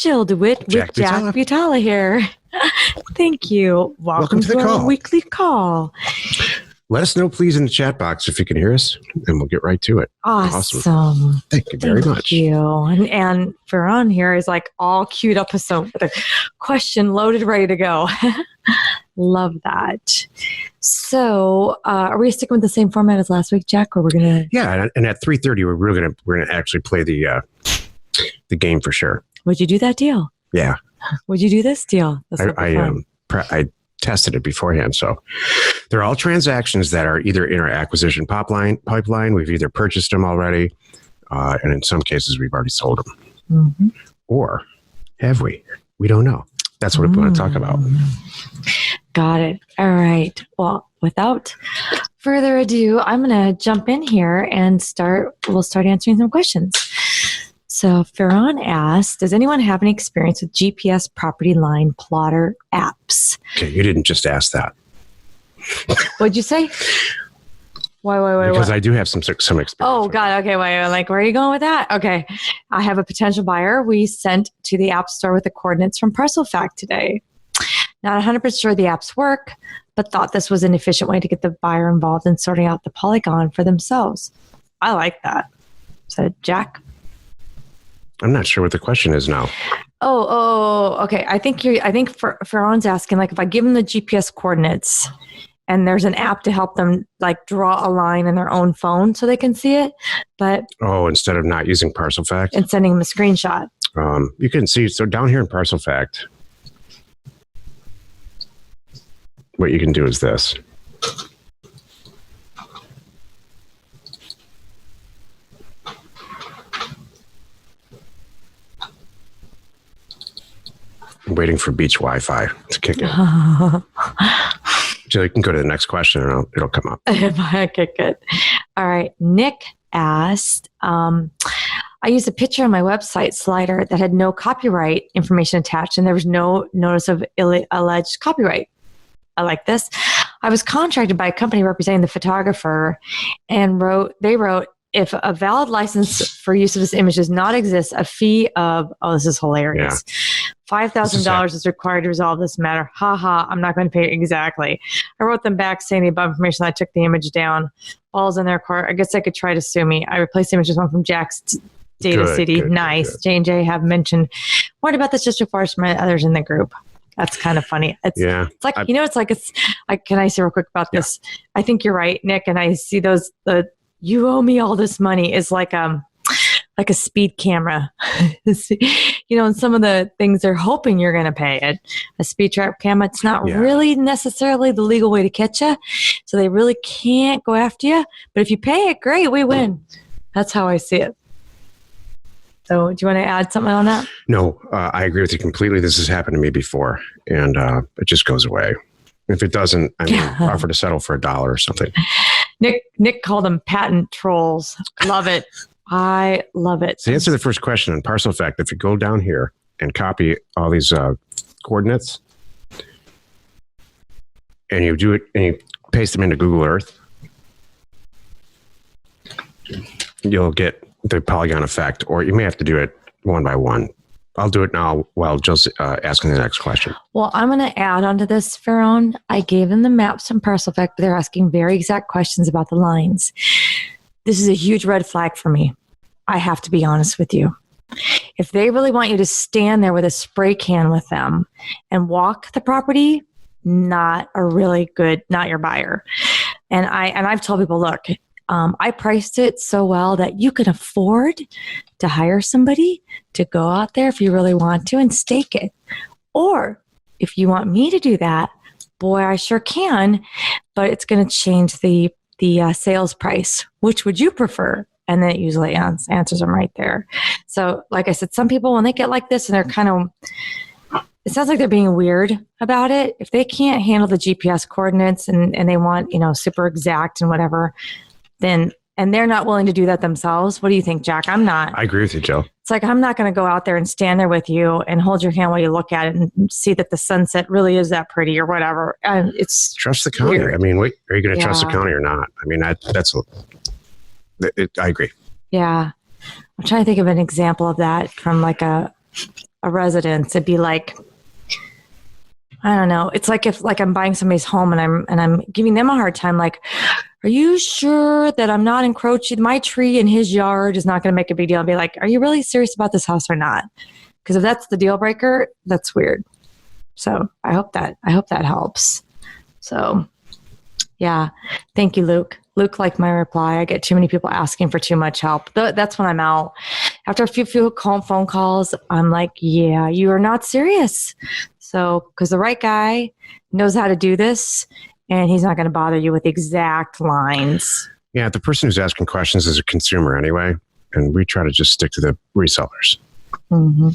Jill DeWitt with Jack Butala here. Thank you. Welcome to our weekly call. Let us know, please, in the chat box if you can hear us, and we'll get right to it. Awesome. Thank you very much. Thank you. And Ferran here is like all queued up with a question loaded, ready to go. Love that. So, are we sticking with the same format as last week, Jack, or we're gonna? Yeah, and at 3:30, we're gonna actually play the game for sure. Would you do that deal? Yeah. Would you do this deal? I tested it beforehand. So they're all transactions that are either in our acquisition pipeline. We've either purchased them already, and in some cases, we've already sold them. Mm-hmm. Or have we? We don't know. That's what we want to talk about. Got it. All right. Well, without further ado, I'm going to jump in here and we'll start answering some questions. So Ferran asked, does anyone have any experience with GPS property line plotter apps? Okay, you didn't just ask that. What'd you say? Why? Because I do have some experience. Oh, God. Okay, wait. Like, where are you going with that? Okay. I have a potential buyer we sent to the app store with the coordinates from Parcel Fact today. Not 100% sure the apps work, but thought this was an efficient way to get the buyer involved in sorting out the polygon for themselves. I like that. So, Jack? I'm not sure what the question is now. Oh, okay. I think Ferran's asking, like, if I give them the GPS coordinates and there's an app to help them like draw a line in their own phone so they can see it, but instead of not using Parcel Fact and sending them a screenshot. You can see, so down here in Parcel Fact, what you can do is this. I'm waiting for beach Wi-Fi to kick in. So you can go to the next question and it'll come up. Okay, good. All right. Nick asked, I used a picture on my website slider that had no copyright information attached, and there was no notice of alleged copyright. I like this. I was contracted by a company representing the photographer, and they wrote, if a valid license for use of this image does not exist, a fee of, this is hilarious, $5,000 is required to resolve this matter. I'm not going to pay exactly. I wrote them back saying the above information. I took the image down. All's in their court. I guess they could try to sue me. I replaced the image with one from Jack's Data City. Nice. J&J have mentioned. What about this just requires from others in the group? That's kind of funny. It's like, can I say real quick about this? I think you're right, Nick. And I see you owe me all this money is like a speed camera. And some of the things they're hoping you're going to pay it. A speed trap camera, it's not really necessarily the legal way to catch you. So they really can't go after you. But if you pay it, great, we win. That's how I see it. So do you want to add something on that? No, I agree with you completely. This has happened to me before, and it just goes away. If it doesn't, offer to settle for $1 or something. Nick called them patent trolls. Love it. I love it. To answer the first question on Parcel Fact, if you go down here and copy all these coordinates, and you do it, and you paste them into Google Earth, you'll get the polygon effect, or you may have to do it one by one. I'll do it now while Jill's asking the next question. Well, I'm going to add onto this, Ferran. I gave them the maps from Parcel Fact, but they're asking very exact questions about the lines. This is a huge red flag for me. I have to be honest with you. If they really want you to stand there with a spray can with them and walk the property, not your buyer. And I've told people, look, I priced it so well that you can afford to hire somebody to go out there if you really want to and stake it. Or if you want me to do that, boy, I sure can, but it's going to change the sales price. Which would you prefer? And then it usually answers them right there. So like I said, some people, when they get like this and they're kind of, it sounds like they're being weird about it. If they can't handle the GPS coordinates and they want, super exact and whatever, then, and they're not willing to do that themselves. What do you think, Jack? I'm not. I agree with you, Jill. It's like, I'm not going to go out there and stand there with you and hold your hand while you look at it and see that the sunset really is that pretty or whatever. And it's trust the county. Weird. I mean, wait, are you going to trust the county or not? I mean, I agree. Yeah. I'm trying to think of an example of that from like a a residence, it'd be like, I don't know. It's like if I'm buying somebody's home and I'm giving them a hard time, like, are you sure that I'm not encroaching? My tree in his yard is not going to make a big deal. I'll be like, are you really serious about this house or not? Because if that's the deal breaker, that's weird. So I hope that helps. So yeah, thank you, Luke. Luke liked my reply. I get too many people asking for too much help. That's when I'm out. After a few phone calls, I'm like, yeah, you are not serious. So, because the right guy knows how to do this, and he's not going to bother you with exact lines. Yeah, the person who's asking questions is a consumer anyway, and we try to just stick to the resellers. Mm-hmm.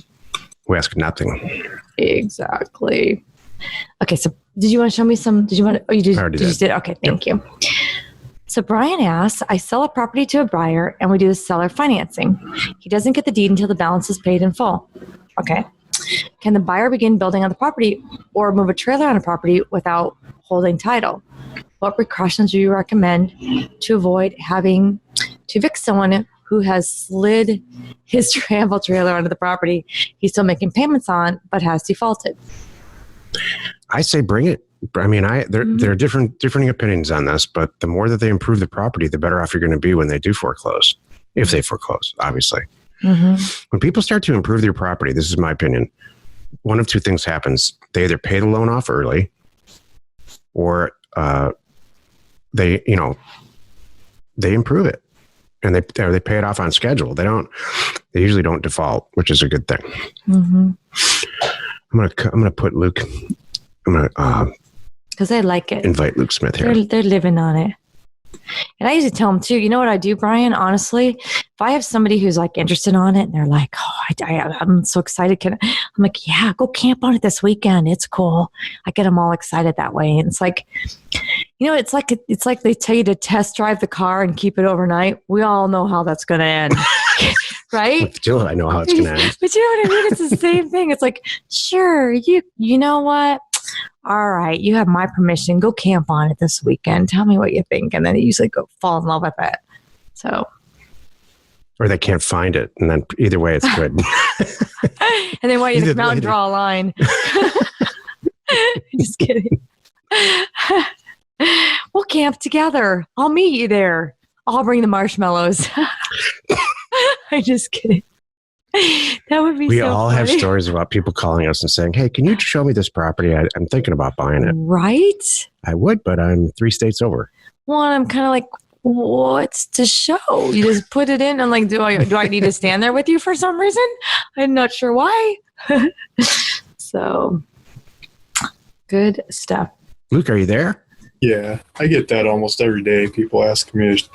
We ask nothing. Exactly. Okay, so did you want to show me some? Did you want to? Oh, you did. You did. Okay, thank you. So Brian asks, I sell a property to a buyer and we do the seller financing. He doesn't get the deed until the balance is paid in full. Okay. Can the buyer begin building on the property or move a trailer on a property without holding title? What precautions do you recommend to avoid having to evict someone who has slid his travel trailer onto the property he's still making payments on but has defaulted? I say bring it. I mean, there are differing opinions on this, but the more that they improve the property, the better off you're going to be when they do foreclose, if they foreclose, obviously. Mm-hmm. When people start to improve their property, this is my opinion, one of two things happens. They either pay the loan off early or they improve it and they pay it off on schedule. They usually don't default, which is a good thing. Mm-hmm. I'm going to put Luke, because I like it. Invite Luke Smith here. They're living on it. And I usually tell them too, you know what I do, Brian? Honestly, if I have somebody who's like interested on it and they're like, oh, I'm so excited. I'm like, yeah, go camp on it this weekend. It's cool. I get them all excited that way. And it's like, it's like they tell you to test drive the car and keep it overnight. We all know how that's going to end. Right? With Jill, I know how it's going to end. But you know what I mean? It's the same thing. It's like, sure, you know what? All right, you have my permission. Go camp on it this weekend. Tell me what you think. And then they usually go fall in love with it. So. Or they can't find it. And then either way, it's good. And they want you to come out and draw a line. Just kidding. We'll camp together. I'll meet you there. I'll bring the marshmallows. I'm just kidding. That would be we so all funny. Have stories about people calling us and saying, hey, can you show me this property? I'm thinking about buying it. Right? I would, but I'm 3 states over. Well, I'm kind of like, what's to show? You just put it in and like, do I need to stand there with you for some reason? I'm not sure why. So, good stuff. Luke, are you there? Yeah, I get that almost every day. People ask me to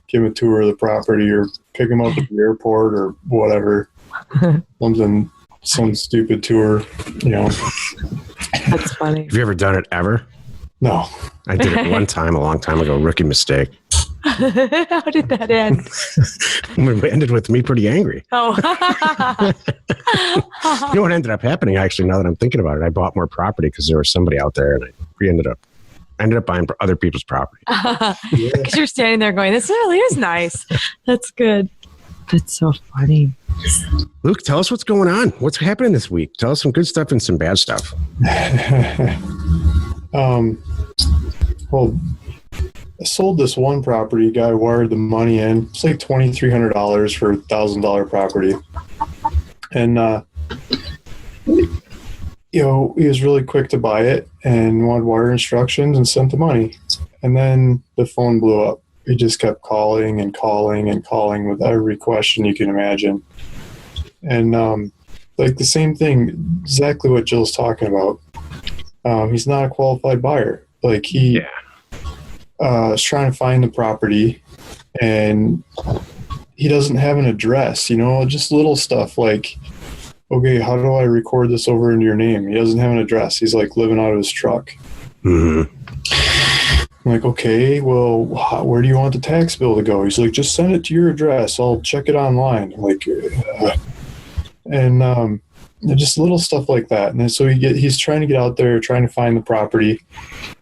give a tour of the property or pick them up at the airport or whatever. Some stupid tour, That's funny. Have you ever done it ever? No. I did it one time, a long time ago, rookie mistake. How did that end? It ended with me pretty angry. Oh. You know what ended up happening, actually, now that I'm thinking about it? I bought more property because there was somebody out there, and I ended up buying other people's property. Because you're standing there going, this really is nice. That's good. That's so funny. Luke, tell us what's going on. What's happening this week? Tell us some good stuff and some bad stuff. Well, I sold this one property. Guy wired the money in. It's like $2,300 for a $1,000 property. And, he was really quick to buy it and wanted wire instructions and sent the money. And then the phone blew up. He just kept calling and calling and calling with every question you can imagine. And like the same thing, exactly what Jill's talking about. He's not a qualified buyer. Like he is trying to find the property and he doesn't have an address, just little stuff like, okay, how do I record this over into your name? He doesn't have an address. He's like living out of his truck. Mm-hmm. I'm like, okay, well, where do you want the tax bill to go? He's like, just send it to your address. I'll check it online. I'm like, just little stuff like that. And then so he's trying to get out there, trying to find the property.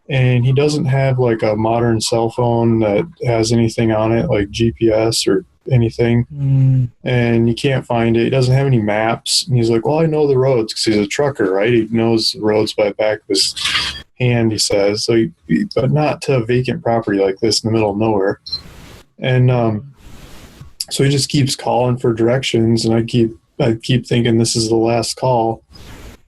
And he doesn't have like a modern cell phone that has anything on it, like GPS or anything, and you can't find it. He doesn't have any maps, and he's like, well, I know the roads because he's a trucker, right? He knows the roads by the back of his hand, he says. So, but not to a vacant property like this in the middle of nowhere. And so he just keeps calling for directions, and I keep thinking this is the last call.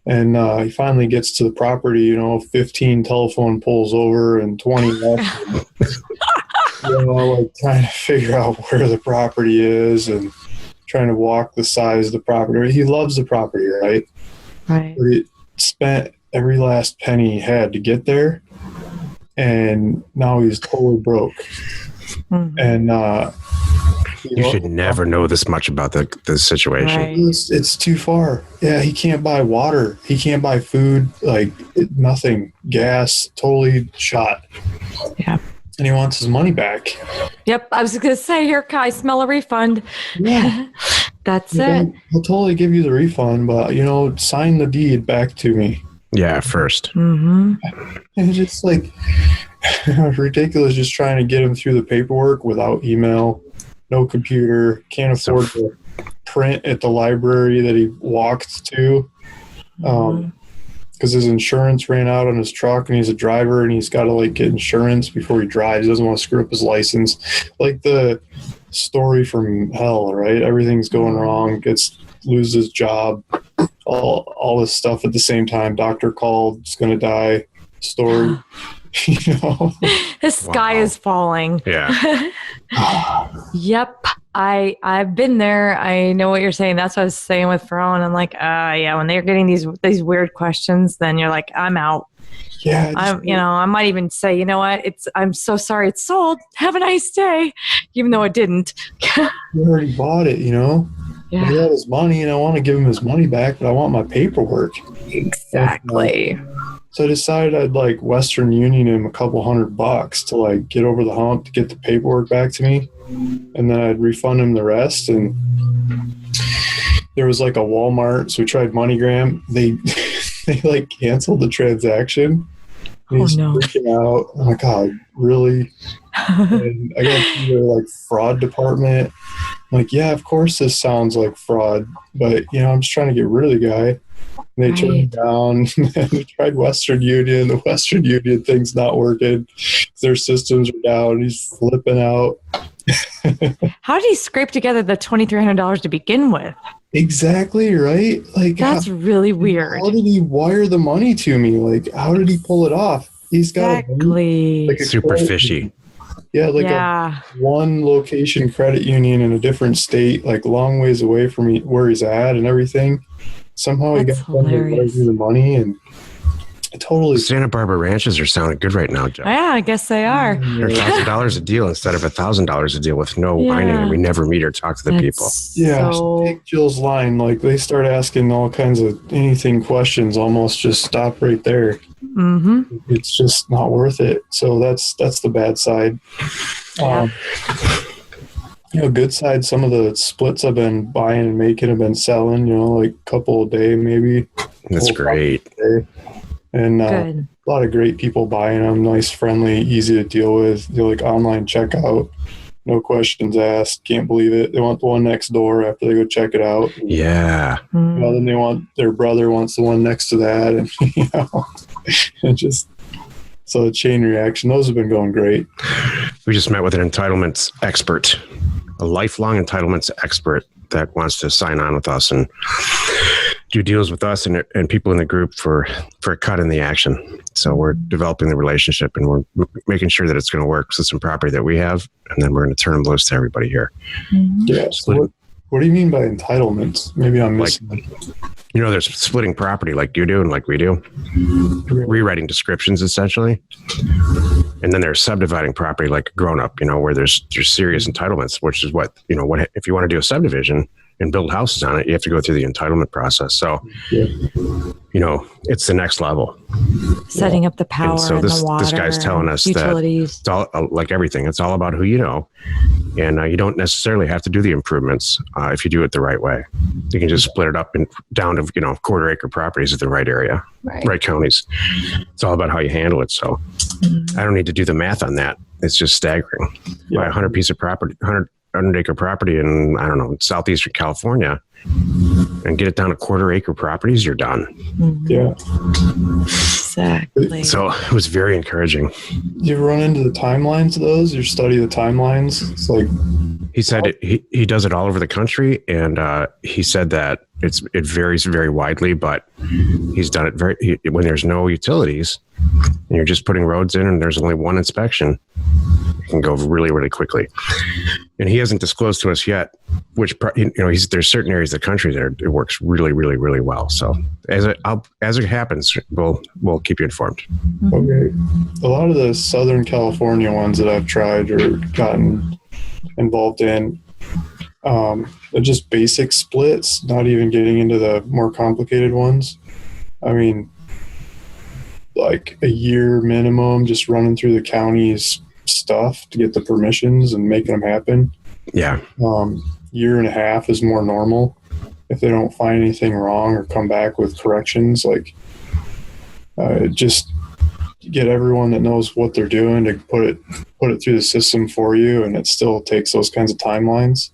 And he finally gets to the property, 15 telephone poles over and 20 left. Like trying to figure out where the property is and trying to walk the size of the property. He loves the property, right? Right. But he spent every last penny he had to get there, and now he's totally broke. Mm-hmm. And you should never know this much about the situation. Right. It's too far. Yeah, he can't buy water. He can't buy food, nothing. Gas, totally shot. Yeah. And he wants his money back. Yep. I was going to say, here, I smell a refund. Yeah. That's it. I'll totally give you the refund, but, sign the deed back to me. Yeah, first. Mm-hmm. And it's just ridiculous just trying to get him through the paperwork without email. No computer, can't afford to print at the library that he walked to because his insurance ran out on his truck, and he's a driver, and he's got to get insurance before he drives. He doesn't want to screw up his license. Like the story from hell, right? Everything's going wrong, loses his job, all this stuff at the same time. Doctor called, is going to die. Story. The sky is falling. Yeah. Yep. I've been there. I know what you're saying. That's what I was saying with Ferone. I'm like, yeah, when they're getting these weird questions, then you're like, I'm out. Yeah. I might even say, you know what? I'm so sorry it's sold. Have a nice day. Even though it didn't. You already bought it, Yeah. He had his money, and I want to give him his money back, but I want my paperwork. Exactly. So I decided I'd Western Union him a couple $100 to get over the hump to get the paperwork back to me, and then I'd refund him the rest. And there was a Walmart, so we tried MoneyGram. They canceled the transaction. And he's freaking out. I'm like, God, really? And I got to their fraud department. I'm like, yeah, of course this sounds like fraud, but I'm just trying to get rid of the guy. And they turned it down. And we tried Western Union. The Western Union thing's not working. Their systems are down. He's flipping out. How did he scrape together the $2,300 to begin with? Exactly, right? That's really weird. How did he wire the money to me? How did he pull it off? He's got super fishy. Yeah, a one location credit union in a different state, long ways away from where he's at and everything. Somehow he got them to wire me the money, and totally. Santa Barbara ranches are sounding good right now, Jeff. Yeah, I guess they are. They're $1,000 a deal instead of $1,000 a deal with no whining, and we never meet or talk to the people. Yeah, take Jill's line. They start asking all kinds of anything questions. Almost just stop right there. Mm-hmm. It's just not worth it. So that's the bad side. Good side. Some of the splits I've been buying and making have been selling. A couple a day maybe. That's great. And a lot of great people buying them. Nice, friendly, easy to deal with. Online checkout. No questions asked. Can't believe it. They want the one next door after they go check it out. Yeah. Then they want their brother wants the one next to that, and it just so a chain reaction. Those have been going great. We just met with an entitlements expert, a lifelong entitlements expert that wants to sign on with us and do deals with us and people in the group for a cut in the action. So we're developing the relationship, and we're making sure that it's going to work with some property that we have, and then we're going to turn them loose to everybody here. Mm-hmm. Yeah. So what do you mean by entitlements? Maybe I'm missing. There's splitting property like you do and like we do. Rewriting descriptions, essentially. And then there's subdividing property like a grown-up, where there's serious entitlements, which is what if you want to do a subdivision and build houses on it, you have to go through the entitlement process. So, it's the next level. Setting up the power and the water. This guy's telling us utilities. That it's all like everything. It's all about who you know, and you don't necessarily have to do the improvements if you do it the right way. You can just split it up down to quarter acre properties at the right area, right counties. It's all about how you handle it. So, I don't need to do the math on that. It's just staggering. Buy 100 piece of property, 100 acre property in, I don't know, southeastern California and get it down to quarter acre properties, you're done. Yeah. Exactly. So it was very encouraging. You ever run into the timelines of those? You study the timelines? It's like, he said he does it all over the country, and he said that it varies very widely, but he's done it when there's no utilities and you're just putting roads in and there's only one inspection, it can go really, really quickly. And he hasn't disclosed to us yet there's certain areas of the country that it works really, really, really well. So as it happens, we'll keep you informed. okay. A lot of the Southern California ones that I've tried or gotten involved in, they're just basic splits, not even getting into the more complicated ones. I mean, like a year minimum, just running through the county's stuff to get the permissions and making them happen. Yeah. Year and a half is more normal. If they don't find anything wrong or come back with corrections, like just get everyone that knows what they're doing to put it through the system for you, and it still takes those kinds of timelines.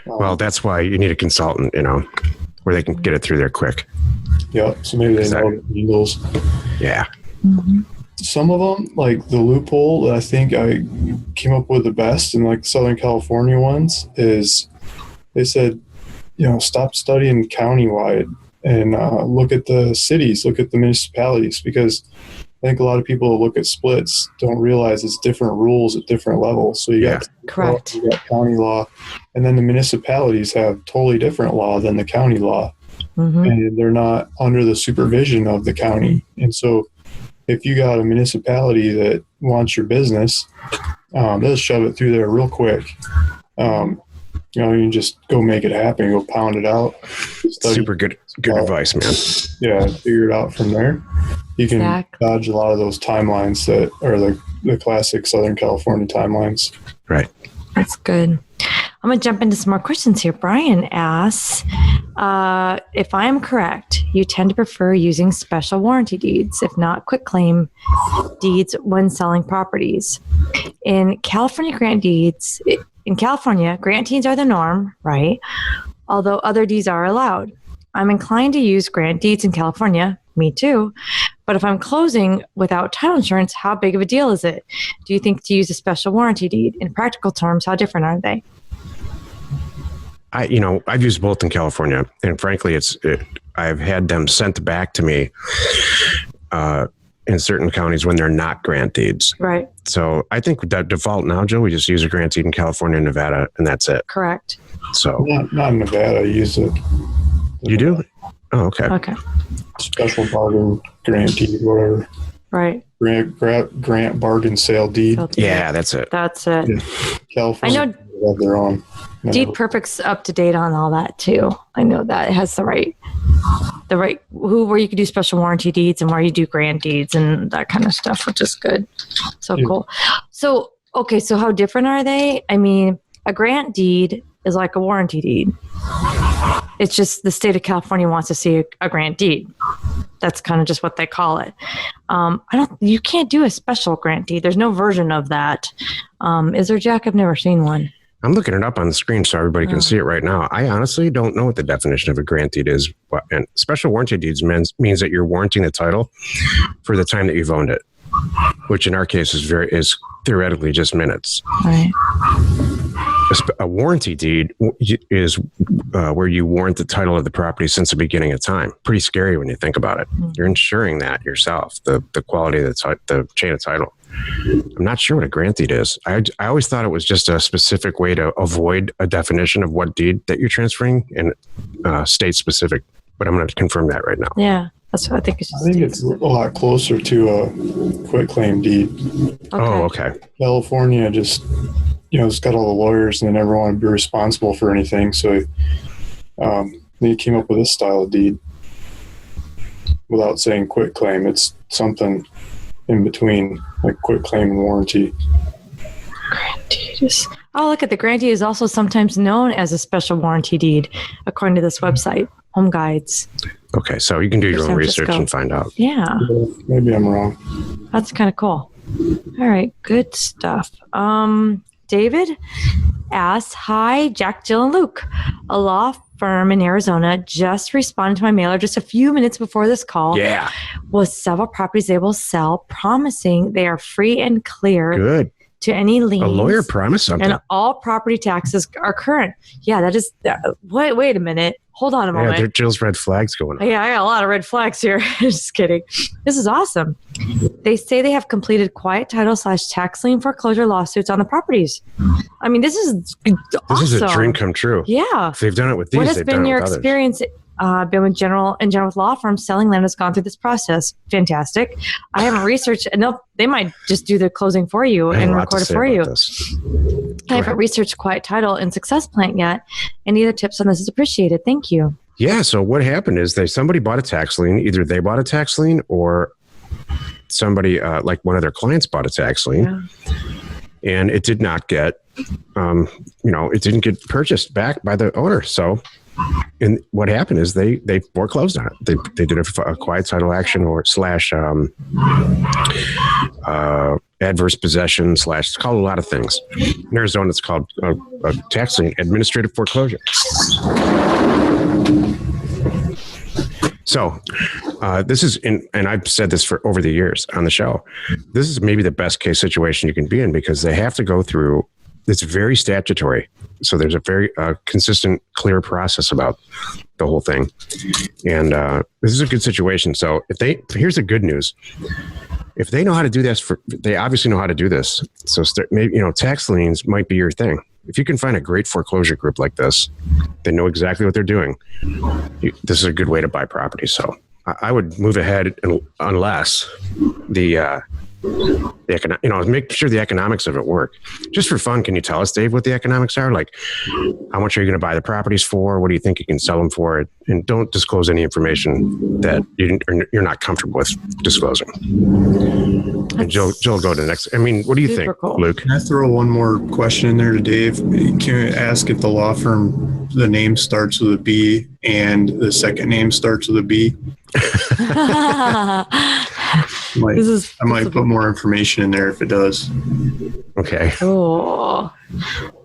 Well, that's why you need a consultant, where they can get it through there quick. Yep. So maybe they know the needles. Yeah. Mm-hmm. Some of them, like the loophole that I think I came up with the best in like Southern California ones, is they said, stop studying countywide and look at the cities, look at the municipalities, because I think a lot of people that look at splits don't realize it's different rules at different levels. So you got correct. You got county law, and then the municipalities have totally different law than the county law, and they're not under the supervision of the county. And so if you got a municipality that wants your business, they'll shove it through there real quick. You can just go make it happen, go pound it out. Super good advice, man. Yeah, figure it out from there. You can dodge a lot of those timelines that are the classic Southern California timelines. Right. That's good. I'm going to jump into some more questions here. Brian asks, if I am correct, you tend to prefer using special warranty deeds, if not quitclaim deeds, when selling properties. In California, grant deeds are the norm, right? Although other deeds are allowed. I'm inclined to use grant deeds in California. Me too. But if I'm closing without title insurance, how big of a deal is it? Do you think to use a special warranty deed? In practical terms, how different are they? I've used both in California, and frankly, I've had them sent back to me in certain counties when they're not grant deeds. Right. So I think that default now, Joe, we just use a grant deed in California and Nevada, and that's it. Correct. So not in Nevada, I use it. You do? Oh, okay. Okay. Special bargain grant deed, whatever. Right. Grant bargain sale deed. Yeah, that's it. That's it. Yeah. California, I know have their own. Deed Perfect's up to date on all that too. I know that it has the right where you could do special warranty deeds and where you do grant deeds and that kind of stuff, which is good. So cool. So how different are they? I mean, a grant deed is like a warranty deed. It's just the state of California wants to see a grant deed. That's kind of just what they call it. You can't do a special grant deed. There's no version of that. Is there, Jack? I've never seen one. I'm looking it up on the screen so everybody can see it right now. I honestly don't know what the definition of a grant deed is. And special warranty deeds means that you're warranting the title for the time that you've owned it, which in our case is theoretically just minutes. Right. A warranty deed is where you warrant the title of the property since the beginning of time. Pretty scary when you think about it. You're insuring that yourself, the quality of the chain of title. I'm not sure what a grant deed is. I always thought it was just a specific way to avoid a definition of what deed that you're transferring and state specific. But I'm going to confirm that right now. Yeah, that's what I think. I think it's a lot closer to a quitclaim deed. Okay. Oh, okay. California just, it's got all the lawyers and they never want to be responsible for anything. So they came up with this style of deed without saying quitclaim. It's something in between, like quitclaim and warranty. Grant deed is... Oh, look at the grant deed is also sometimes known as a special warranty deed, according to this website, Home Guides. Okay, so you can do your own research and find out. Yeah. Maybe I'm wrong. That's kind of cool. All right, good stuff. David asks, hi, Jack, Jill, and Luke. A law firm in Arizona just responded to my mailer just a few minutes before this call. Yeah. Was several properties they will sell, promising they are free and clear. Good. To any liens. A lawyer promised something. And all property taxes are current. Yeah, that is. Wait a minute. Hold on a moment. Yeah, Jill's red flags going on. Yeah, I got a lot of red flags here. Just kidding. This is awesome. They say they have completed quiet title / tax lien foreclosure lawsuits on the properties. I mean, this is awesome. This is a dream come true. Yeah. If they've done it with these, what has they've been done it your with experience? Been with general with law firms selling land has gone through this process. Fantastic. I haven't researched. No, they might just do the closing for you and record it for you. I haven't researched quiet title and success plan yet. Any other tips on this is appreciated. Thank you. Yeah. So what happened is somebody bought a tax lien. Either they bought a tax lien or somebody like one of their clients bought a tax lien, and it did not get, it didn't get purchased back by the owner. So. And what happened is they foreclosed on it. They did a quiet title action or / adverse possession / it's called a lot of things. In Arizona, it's called a tax lien administrative foreclosure. So this is, and I've said this for over the years on the show, this is maybe the best case situation you can be in because they have to go through, it's very statutory. So there's a very consistent, clear process about the whole thing. And this is a good situation. So here's the good news. If they know how to do this, they obviously know how to do this. So maybe, tax liens might be your thing. If you can find a great foreclosure group like this, they know exactly what they're doing. This is a good way to buy property. So I would move ahead unless make sure the economics of it work. Just for fun, can you tell us, Dave, what the economics are? Like, how much are you going to buy the properties for? What do you think you can sell them for? And don't disclose any information that you're not comfortable with disclosing. And Jill, go to the next. I mean, what do you think, cool. Luke? Can I throw one more question in there to Dave? Can you ask if the law firm, the name starts with a B and the second name starts with a B? I might put more information in there if it does. Okay. Oh, all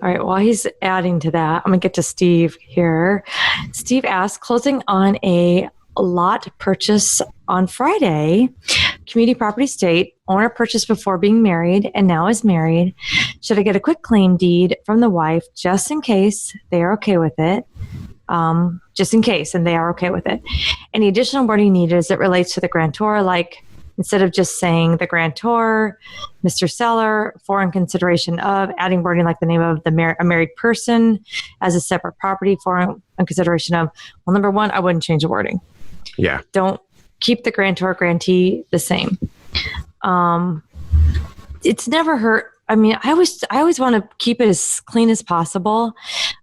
right. While he's adding to that, I'm going to get to Steve here. Steve asked, closing on a lot purchase on Friday, community property state, owner purchased before being married and now is married. Should I get a quick claim deed from the wife just in case they are okay with it? Just in case, and they are okay with it. Any additional wording needed as it relates to the grantor, like instead of just saying the grantor, Mr. Seller, for in consideration of, adding wording like the name of a married person as a separate property for in consideration of. Well, number one, I wouldn't change the wording. Yeah. Don't keep the grantor grantee the same. It's never hurt. I mean, I always want to keep it as clean as possible.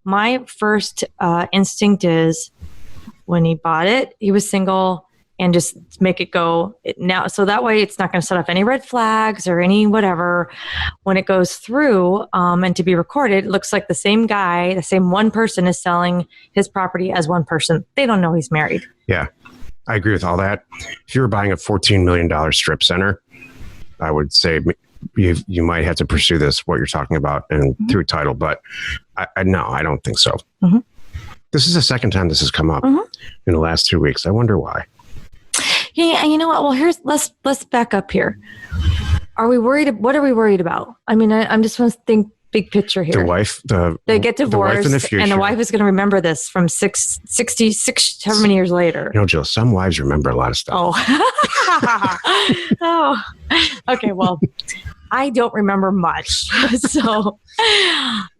My first instinct is when he bought it, he was single, and just make it go now. So that way it's not going to set off any red flags or any whatever. When it goes through and to be recorded, it looks like the same guy, the same one person is selling his property as one person. They don't know he's married. Yeah, I agree with all that. If you were buying a $14 million strip center, I would say you might have to pursue this, what you're talking about, and through title. But no, I don't think so. Mm-hmm. This is the second time this has come up in the last 2 weeks. I wonder why. Yeah, and you know what? Well, let's back up here. Are we worried? What are we worried about? I mean, I'm just want to think big picture here. The wife, they get divorced, and the wife is going to remember this from 66, however many years later. Jill, some wives remember a lot of stuff. Oh, okay. Well, I don't remember much, so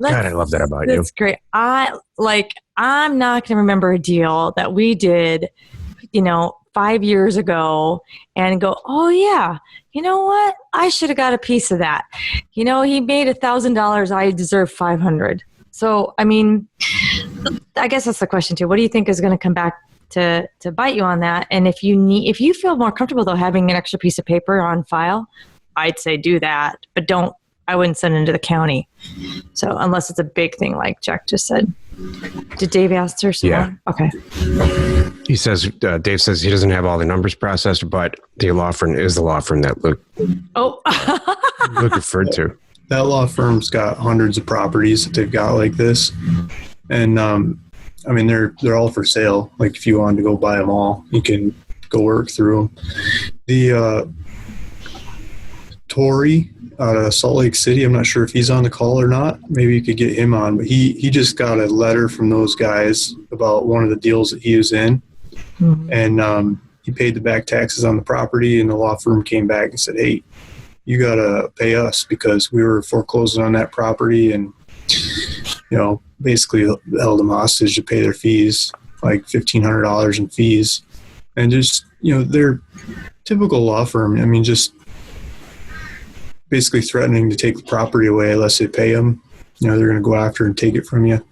God, I love that about you. That's great. I'm not going to remember a deal that we did, 5 years ago and go, oh yeah, you know what? I should have got a piece of that. He made $1,000. I deserve 500. So, I mean, I guess that's the question too. What do you think is going to come back to bite you on that? And if you feel more comfortable though, having an extra piece of paper on file, I'd say do that, but I wouldn't send it to the county. So unless it's a big thing, like Jack just said. Did Dave answer? Yeah. Okay. He says, Dave says he doesn't have all the numbers processed, but the law firm is the law firm that Luke referred to. that law firm's got hundreds of properties that they've got like this. And, I mean, they're all for sale. Like if you wanted to go buy them all, you can go work through them. The, Tory out of Salt Lake City, I'm not sure if he's on the call or not. Maybe you could get him on, but he just got a letter from those guys about one of the deals that he was in. Mm-hmm. And, he paid the back taxes on the property, and the law firm came back and said, hey, you got to pay us because we were foreclosing on that property, and, you know, basically held them hostage to pay their fees, like $1,500 in fees. And just, you know, they're typical law firm. I mean, just basically threatening to take the property away unless they pay them. You know, they're going to go after and take it from you.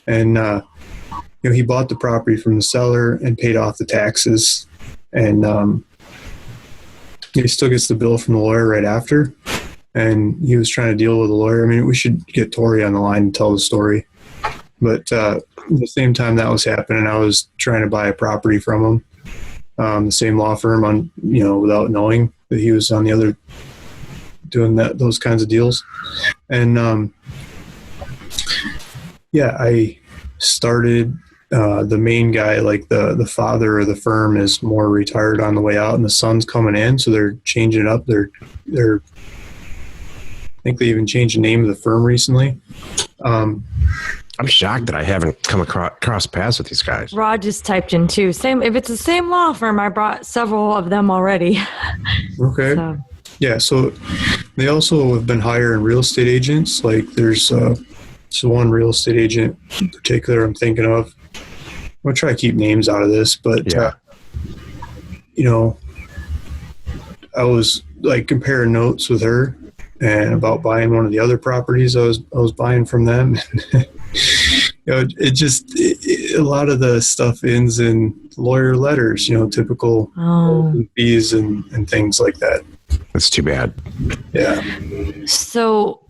And, you know, he bought the property from the seller and paid off the taxes. And he still gets the bill from the lawyer right after. And he was trying to deal with the lawyer. I mean, we should get Tori on the line and tell the story. But at the same time that was happening, I was trying to buy a property from him. The same law firm, on, you know, without knowing that he was on the other doing those kinds of deals. And yeah, I started. The main guy, like the father of the firm, is more retired on the way out, and the son's coming in, so they're changing it up. They're I think they even changed the name of the firm recently. I'm shocked that I haven't come across paths with these guys. Rod just typed in too. Same. If it's the same law firm, I brought several of them already. Okay. So. Yeah. So they also have been hiring real estate agents. Like there's one real estate agent in particular I'm thinking of. I'm going to try to keep names out of this, but, you know, I was like comparing notes with her and about buying one of the other properties I was buying from them. You know, a lot of the stuff ends in lawyer letters, you know, typical fees and things like that. That's too bad. Yeah. So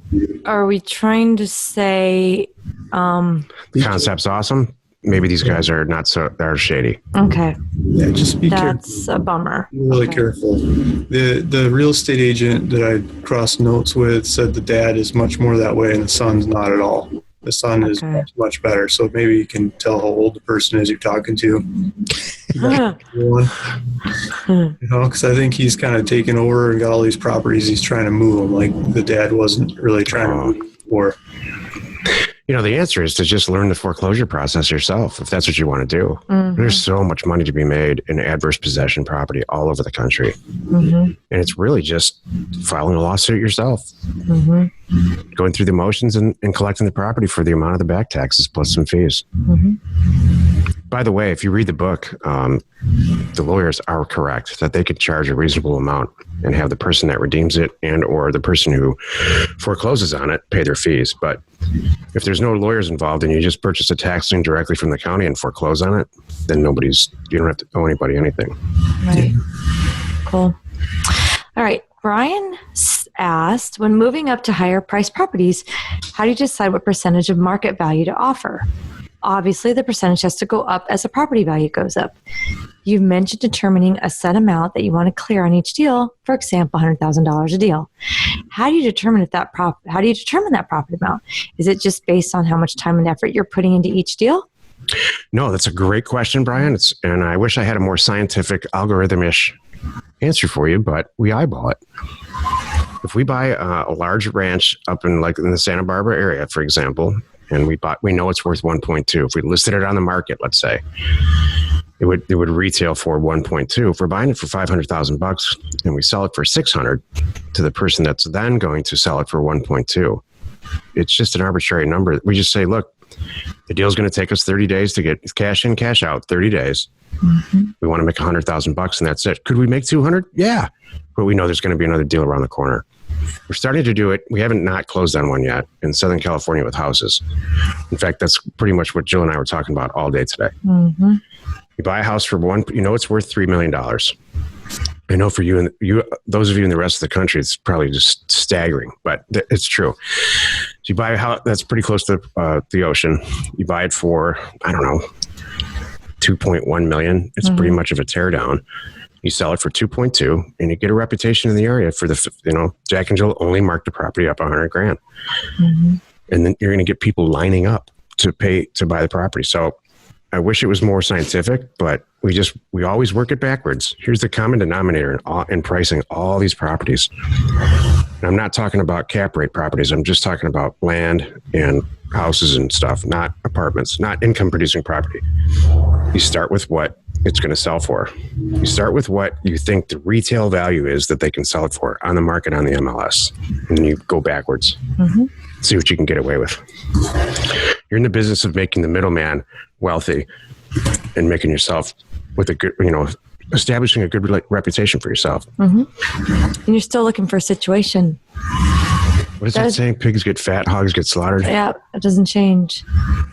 are we trying to say... the concept's awesome. Maybe these guys are not so are shady. Okay. Yeah, just be careful. That's a bummer. Be really careful. The real estate agent that I crossed notes with said the dad is much more that way and the son's not at all. The son is much better. So maybe you can tell how old the person is you're talking to. You know, because I think he's kind of taken over and got all these properties. He's trying to move them like the dad wasn't really trying to move them before. You know, the answer is to just learn the foreclosure process yourself, if that's what you want to do. Mm-hmm. There's so much money to be made in adverse possession property all over the country. Mm-hmm. And it's really just filing a lawsuit yourself. Mm-hmm. Going through the motions and collecting the property for the amount of the back taxes plus some fees. Mm-hmm. By the way, if you read the book, the lawyers are correct that they could charge a reasonable amount and have the person that redeems it and or the person who forecloses on it pay their fees. But if there's no lawyers involved and you just purchase a tax lien directly from the county and foreclose on it, then you don't have to owe anybody anything. Right. Cool. All right. Brian asked, when moving up to higher priced properties, how do you decide what percentage of market value to offer? Obviously, the percentage has to go up as the property value goes up. You've mentioned determining a set amount that you want to clear on each deal, for example, $100,000 a deal. How do you determine that profit amount? Is it just based on how much time and effort you're putting into each deal? No, that's a great question, Brian. And I wish I had a more scientific, algorithm-ish answer for you, but we eyeball it. If we buy a large ranch up in the Santa Barbara area, for example, and we know it's worth 1.2. If we listed it on the market, let's say, it would retail for 1.2. If we're buying it for $500,000 and we sell it for $600 to the person that's then going to sell it for 1.2, it's just an arbitrary number. We just say, look, the deal's going to take us 30 days to get cash in, cash out, 30 days. Mm-hmm. We want to make $100,000 and that's it. Could we make 200? Yeah. But we know there's going to be another deal around the corner. We're starting to do it. We haven't not closed on one yet in Southern California with houses. In fact, that's pretty much what Jill and I were talking about all day today. Mm-hmm. You buy a house for it's worth $3 million. I know for you and those of you in the rest of the country, it's probably just staggering, but it's true. So you buy a house that's pretty close to the ocean. You buy it for, I don't know, $2.1 million. It's pretty much of a teardown. You sell it for 2.2, and you get a reputation in the area for Jack and Jill only marked the property up $100,000, and then you're going to get people lining up to buy the property. So I wish it was more scientific, but we always work it backwards. Here's the common denominator in pricing all these properties. And I'm not talking about cap rate properties. I'm just talking about land and houses and stuff, not apartments, not income producing property. You start with what it's going to sell for. You start with what you think the retail value is that they can sell it for on the market on the MLS. And then you go backwards. See what you can get away with. You're in the business of making the middleman wealthy and making yourself with a good, establishing a good reputation for yourself. And you're still looking for a situation. What is that saying? Pigs get fat, hogs get slaughtered? Yeah, it doesn't change.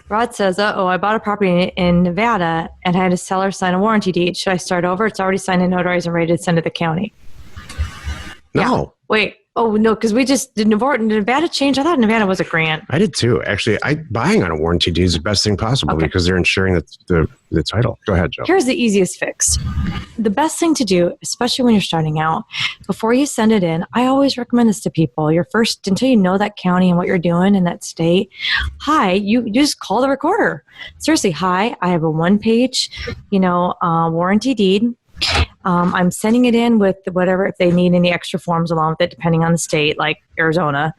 Rod says, I bought a property in Nevada and had a seller sign a warranty deed. Should I start over? It's already signed and notarized and ready to send to the county. No. Yeah. Wait. Oh, no, because we just did Nevada change? I thought Nevada was a grant. I did too. Actually, buying on a warranty deed is the best thing possible because they're insuring the title. Go ahead, Joe. Here's the easiest fix. The best thing to do, especially when you're starting out, before you send it in, I always recommend this to people. Until you know that county and what you're doing in that state, you just call the recorder. Seriously, hi, I have a one-page, warranty deed. I'm sending it in with whatever, if they need any extra forms along with it, depending on the state, like Arizona.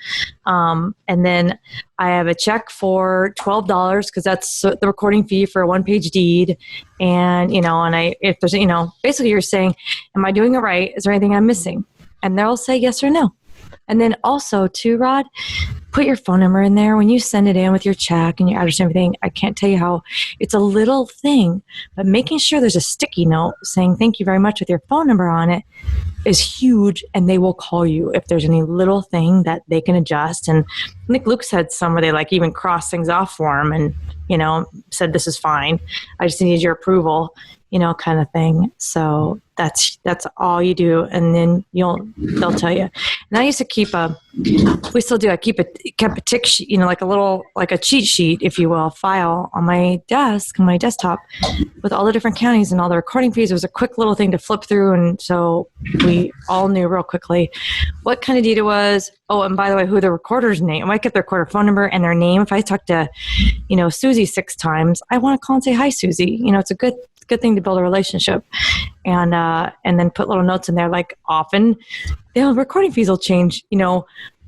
And then I have a check for $12 because that's the recording fee for a one-page deed. And, if there's, basically you're saying, am I doing it right? Is there anything I'm missing? And they'll say yes or no. And then also too, Rod, put your phone number in there when you send it in with your check and your address and everything. I can't tell you how it's a little thing, but making sure there's a sticky note saying thank you very much with your phone number on it is huge, and they will call you if there's any little thing that they can adjust. And I think Luke said some where they even cross things off for him and, said this is fine. I just need your approval, kind of thing. So that's all you do, and then they'll tell you. And I used to keep we still do. I kept a tick sheet, like a cheat sheet, if you will, file on my desk, on my desktop, with all the different counties and all the recording fees. It was a quick little thing to flip through, and so we all knew real quickly what kind of deed it was. Oh, and by the way, who the recorder's name. I kept their recorder phone number and their name. If I talk to, Susie 6 times, I want to call and say hi, Susie. It's a good thing to build a relationship, and then put little notes in there. Like often, recording fees will change.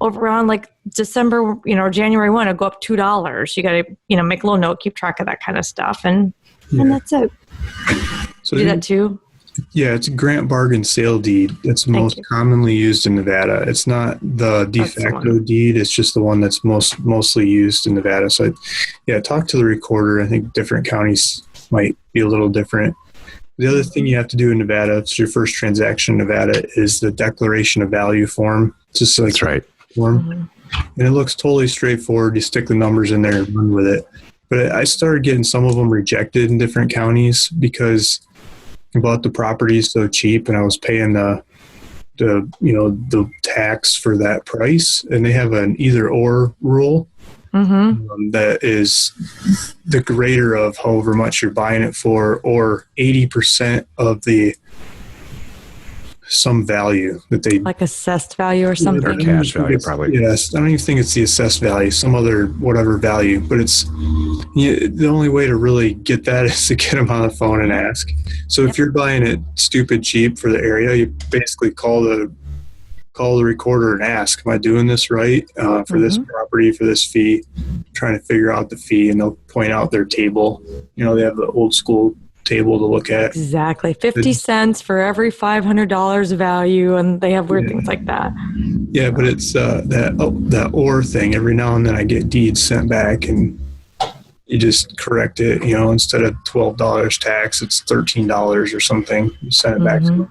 Over around December, or January 1, it'll go up $2. You got to make a little note, keep track of that kind of stuff, and that's it. So do that too. Yeah, it's a grant bargain sale deed. It's most commonly used in Nevada. It's not the de facto deed. It's just the one that's mostly used in Nevada. So, talk to the recorder. I think different counties might be a little different. The other thing you have to do in Nevada, it's your first transaction in Nevada, is the declaration of value form. Just like that's right. Form. And it looks totally straightforward. You stick the numbers in there and run with it. But I started getting some of them rejected in different counties because I bought the property so cheap and I was paying the tax for that price. And they have an either or rule. That is the greater of however much you're buying it for, or 80% of some value that they assessed value or something, or cash value, probably. Yes, I don't even think it's the assessed value, some other whatever value. But it's the only way to really get that is to get them on the phone and ask. So if you're buying it stupid cheap for the area, you basically call the recorder and ask, am I doing this right for this property, for this fee? Trying to figure out the fee, and they'll point out their table. They have the old school table to look at. Exactly. 50 cents for every $500 value, and they have weird things like that. Yeah, but it's that or thing. Every now and then I get deeds sent back, and you just correct it. Instead of $12 tax, it's $13 or something. You send it back to them.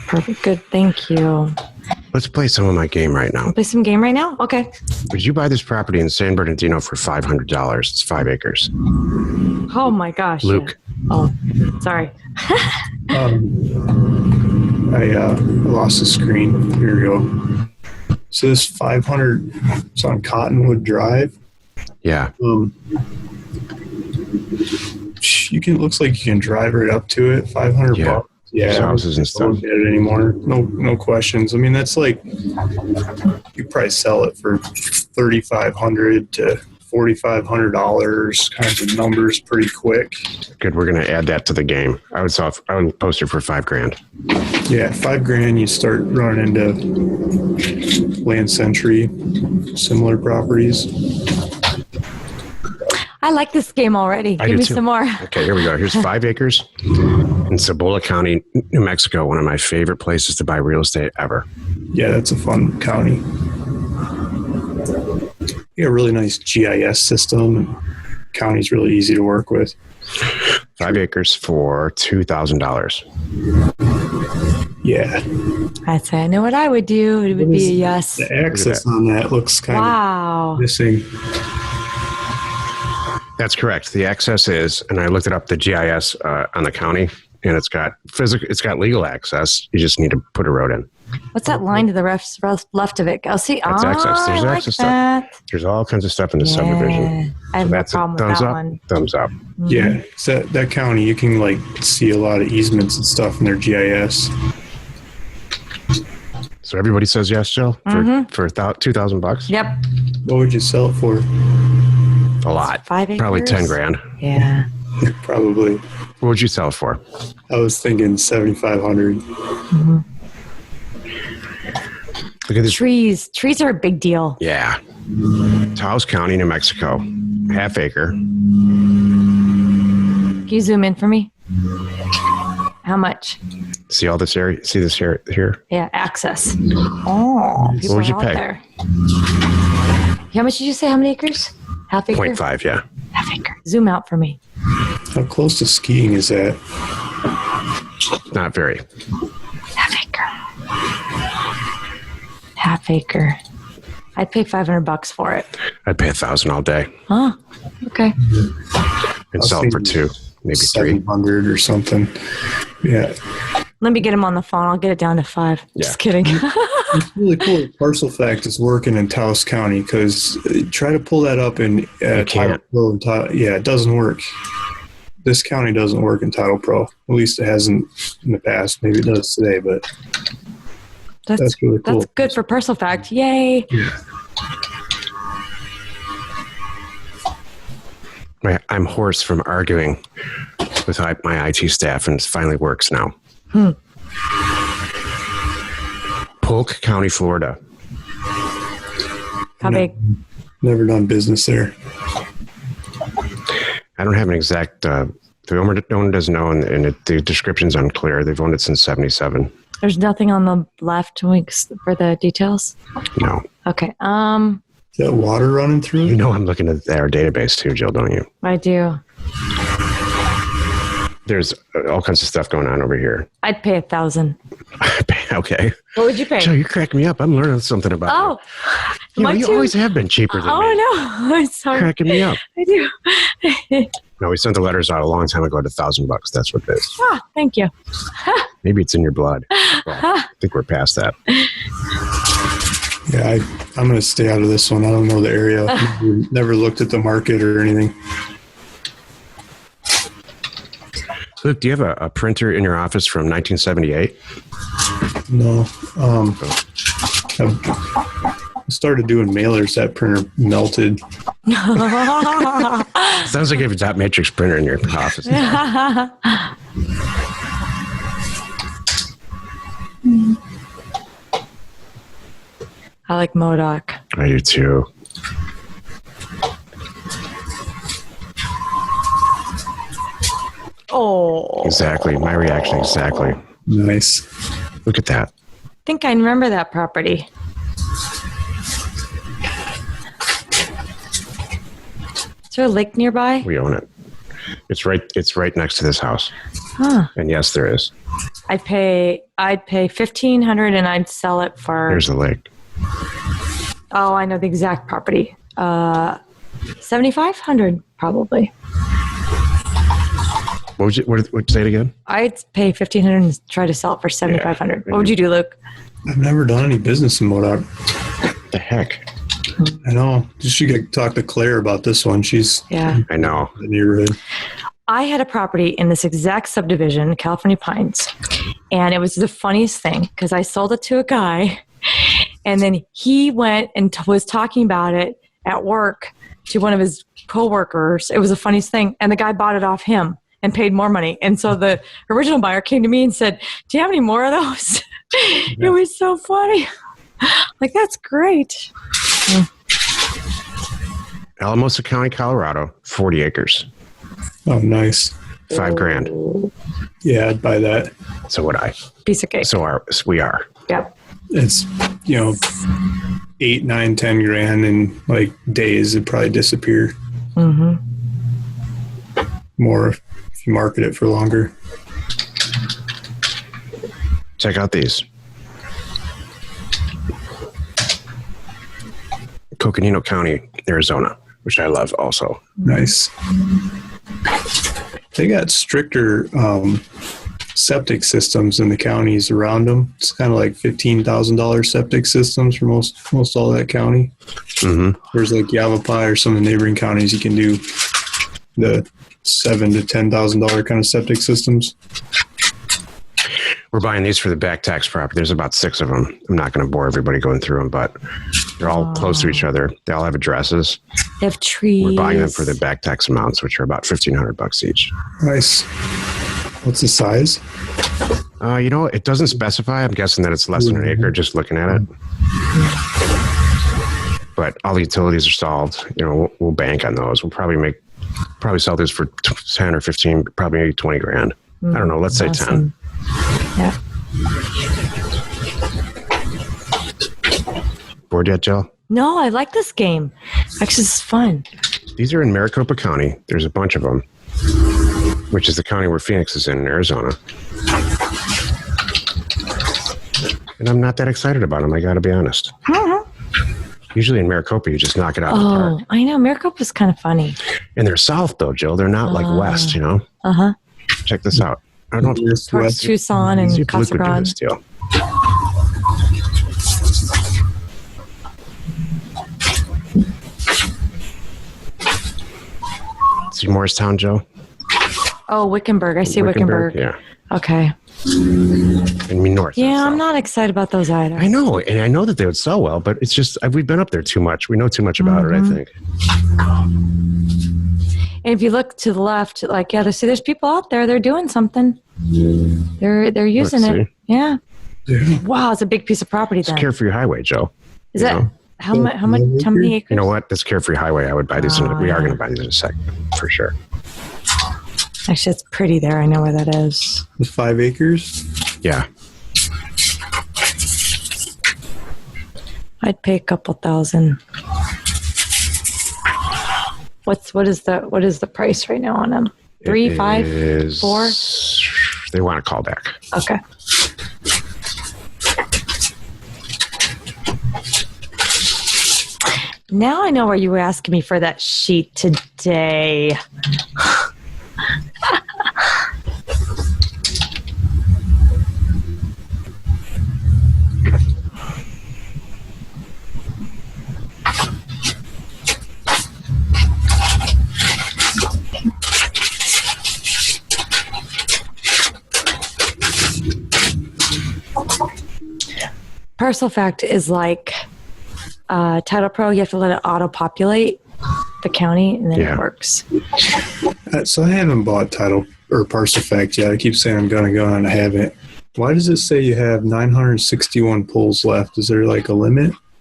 Perfect. Good. Thank you. Let's play some of my game right now. Play some game right now? Okay. Would you buy this property in San Bernardino for $500? It's 5 acres. Oh my gosh. Luke. Yeah. Oh, sorry. I lost the screen. Here we go. So this 500, it's on Cottonwood Drive. Yeah. Looks like you can drive right up to it. $500 bucks. Yeah, houses and I stuff. don't get it anymore. No questions. I mean, that's like you probably sell it for $3,500 to $4,500 kinds of numbers pretty quick. Good. We're going to add that to the game. I would post it for $5,000. Yeah, $5,000. You start running into Land Century, similar properties. I like this game already. Give me some more. Okay, here we go. Here's 5 acres in Cibola County, New Mexico. One of my favorite places to buy real estate ever. Yeah, that's a fun county. You got a really nice GIS system. County's really easy to work with. 5 acres for $2,000. Yeah. I'd say I know what I would do. It would be a yes. The access on that looks kind of missing. That's correct. The access is, and I looked it up, the GIS on the county, and it's got legal access. You just need to put a road in. What's that line to the left of it? Oh, see, that's access. There's access stuff. There's all kinds of stuff in the subdivision. I have no problem with that one. Thumbs up. Mm-hmm. Yeah, so that county, you can like see a lot of easements and stuff in their GIS. So everybody says yes, Jill, for $2,000. Yep. What would you sell it for? A lot. 5 acres? Probably $10,000. Yeah. Probably. What would you sell it for? I was thinking $7,500. Mm-hmm. Look at this. Trees. Trees are a big deal. Yeah. Taos County, New Mexico. Half acre. Can you zoom in for me? How much? See all this area? See this area here? Yeah, access. Oh, what would you pay? There. How much did you say? How many acres? Half acre? 0.5, yeah. Half acre. Zoom out for me. How close to skiing is that? Not very. Half acre. Half acre. I'd pay $500 for it. I'd pay $1,000 all day. Oh, okay. And sell it for 2, maybe 3. 700 or something. Yeah. Let me get him on the phone. I'll get it down to 5. Yeah. Just kidding. It's really cool. Parcel Fact is working in Taos County because try to pull that up in Title Pro. Yeah, it doesn't work. This county doesn't work in Title Pro. At least it hasn't in the past. Maybe it does today, but that's really cool. That's good for Parcel Fact. Yay. Yeah. I'm hoarse from arguing with my IT staff, and it finally works now. Polk County, Florida. How big? Never done business there. I don't have an exact. The owner doesn't know, and the description's unclear. They've owned it since '77. There's nothing on the left for the details? No. Okay. Is that water running through? You know I'm looking at our database too, Jill, don't you? I do. There's all kinds of stuff going on over here. I'd pay $1,000. Okay. What would you pay? Jill, you're cracking me up. I'm learning something about you. You always have been cheaper than me. Oh, no. I'm sorry. Cracking me up. I do. No, we sent the letters out a long time ago to $1,000. That's what it is. Thank you. Maybe it's in your blood. Well, I think we're past that. Yeah, I'm going to stay out of this one. I don't know the area. Never looked at the market or anything. Luke, do you have a printer in your office from 1978? No. I started doing mailers. That printer melted. Sounds like you have a dot matrix printer in your office. I like MODOK. I do too. Oh. Exactly. My reaction exactly. Nice. Look at that. I think I remember that property. Is there a lake nearby? We own it. It's right next to this house. Huh. And yes, there is. I'd pay $1,500 and I'd sell it for. There's the lake. Oh, I know the exact property. $7,500 probably. What would you say it again? I'd pay $1,500 and try to sell it for $7,500. Yeah. What would you do, Luke? I've never done any business in MODOK. The heck? I know. You should talk to Claire about this one. She's I know. in the neighborhood. I had a property in this exact subdivision, California Pines, and it was the funniest thing because I sold it to a guy, and then he went and was talking about it at work to one of his coworkers. It was the funniest thing, and the guy bought it off him and paid more money. And so the original buyer came to me and said, "Do you have any more of those?" Yeah. It was so funny. Like, that's great. Yeah. Alamosa County, Colorado, 40 acres. Oh, nice. $5,000. Yeah, I'd buy that. So would I. Piece of cake. So we are. Yep. It's, 8, 9, 10 grand in like days. It'd probably disappear. Mm-hmm. More if you market it for longer. Check out these. Coconino County, Arizona, which I love also. Nice. They got stricter septic systems in the counties around them. It's kind of like $15,000 septic systems for most all that county. Mm-hmm. Whereas like Yavapai or some of the neighboring counties, you can do the $7,000 to $10,000 kind of septic systems. We're buying these for the back tax property. There's about 6 of them. I'm not going to bore everybody going through them, but they're all close to each other. They all have addresses. They have trees. We're buying them for the back tax amounts, which are about $1,500 each. Nice. What's the size? It doesn't specify. I'm guessing that it's less than an acre just looking at it. But all the utilities are solved. We'll bank on those. We'll probably sell this for 10 or 15, probably maybe 20 grand. I don't know. Let's say 10. Yeah. Bored yet, Jill? No, I like this game. Actually, it's fun. These are in Maricopa County. There's a bunch of them, which is the county where Phoenix is in Arizona. And I'm not that excited about them, I got to be honest. Uh-huh. Usually in Maricopa, you just knock it out of the park. Oh, I know. Maricopa's kind of funny. And they're south, though, Jill. They're not like west, Uh-huh. Check this out. I don't know. Towards Tucson and Casa Grande. See Morristown, Joe? Oh, Wickenburg. I see Wickenburg. Yeah. Okay. And north. Yeah, I'm not excited about those either. I know. And I know that they would sell well, but it's just, we've been up there too much. We know too much about it, I think. And if you look to the left, there's people out there. They're doing something. They're using it. Yeah. Wow, it's a big piece of property. Then it's Carefree Highway, Joe. Is that how many acres? You know what? That's Carefree Highway. I would buy these. We are going to buy these in a second for sure. Actually, it's pretty there. I know where that is. The 5 acres. Yeah. I'd pay a couple thousand. What is the price right now on them? 3, 5, 4? They want a call back. Okay. Now I know where you were asking me for that sheet today. Parcel Fact is like Title Pro. You have to let it auto-populate the county, and then it works. So I haven't bought Title or Parcel Fact yet. I keep saying I'm going to go, and I haven't. Why does it say you have 961 pulls left? Is there like a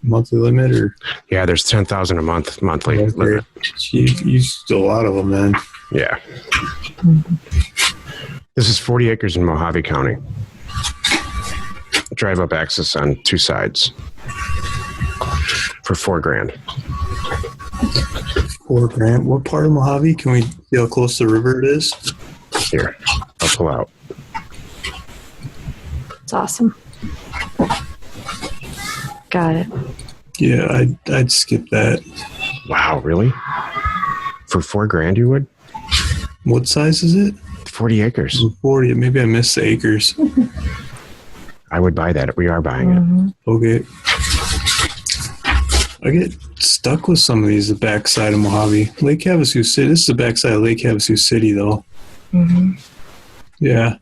monthly limit, or? Yeah, there's 10,000 a monthly limit. You used a lot of them, then. Yeah. This is 40 acres in Mojave County. Drive-up access on 2 sides for $4,000. $4,000. What part of Mojave? Can we see how close to the river it is? Here, I'll pull out. It's awesome. Got it. Yeah, I'd skip that. Wow, really? For $4,000, you would? What size is it? 40 acres. 40. Maybe I missed the acres. I would buy that. We are buying it. Okay. I get stuck with some of these, the backside of Mojave. Lake Havasu City. This is the backside of Lake Havasu City, though. Mm-hmm. Yeah.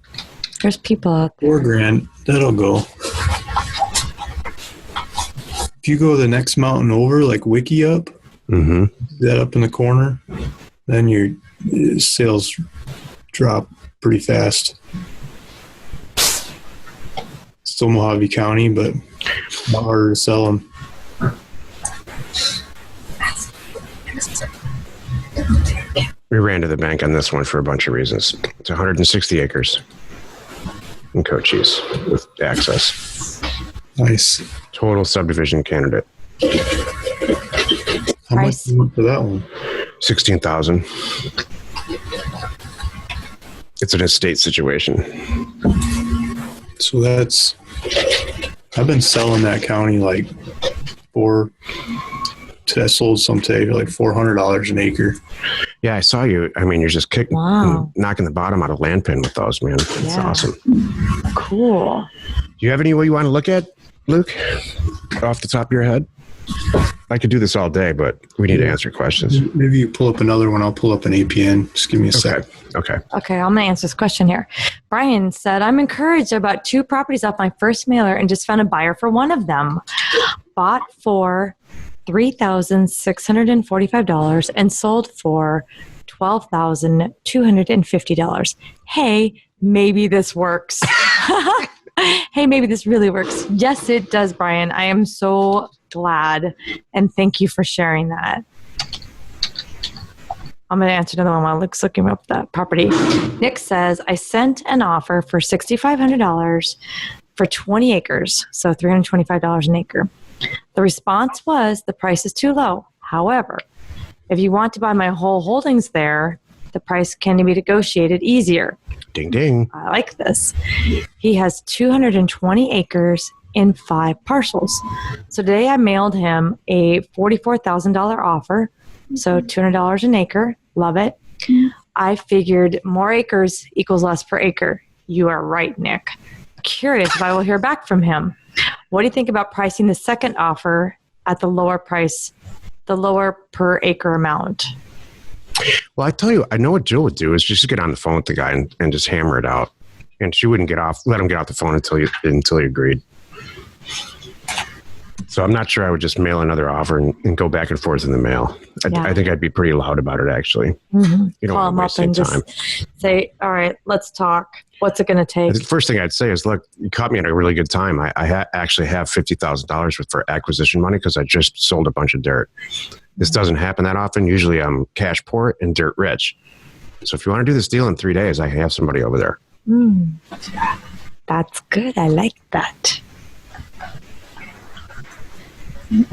There's people out there. $4,000. That'll go. If you go the next mountain over, like Wiki up, that up in the corner, then your sales drop pretty fast. Still Mojave County, but a lot harder to sell them. We ran to the bank on this one for a bunch of reasons. It's 160 acres in Cochise with access. Nice. Total subdivision candidate. How much do you want for that one? 16,000. It's an estate situation. So I've been selling that county like I sold some today for like $400 an acre. Yeah, I saw you. I mean, you're just knocking the bottom out of land pin with those, man. It's awesome. Cool. Do you have any way you want to look at, Luke? Off the top of your head? I could do this all day, but we need to answer questions. Maybe you pull up another one. I'll pull up an APN. Just give me a sec. Okay, I'm going to answer this question here. Brian said, I'm encouraged about 2 properties off my first mailer and just found a buyer for one of them. Bought for $3,645 and sold for $12,250. Hey, maybe this works. Hey, maybe this really works. Yes, it does, Brian. I am so glad. And thank you for sharing that. I'm going to answer another one while Luke's looking up that property. Nick says, I sent an offer for $6,500 for 20 acres, so $325 an acre. The response was, the price is too low. However, if you want to buy my whole holdings there, the price can be negotiated easier. Ding, ding. I like this. He has 220 acres in 5 parcels. So today I mailed him a $44,000 offer, so $200 an acre. Love it. I figured more acres equals less per acre. You are right, Nick. Curious if I will hear back from him. What do you think about pricing the second offer at the lower price, the lower per acre amount? Well, I tell you, I know what Jill would do is just get on the phone with the guy and just hammer it out. And she wouldn't let him get off the phone until he agreed. So I'm not sure I would just mail another offer and go back and forth in the mail. I think I'd be pretty loud about it, actually. Mm-hmm. You don't Call want to him waste up time. Just say, all right, let's talk. What's it going to take? The first thing I'd say is, look, you caught me at a really good time. I actually have $50,000 for acquisition money because I just sold a bunch of dirt. This doesn't happen that often. Usually I'm cash poor and dirt rich. So if you want to do this deal in 3 days, I have somebody over there. That's good. I like that. All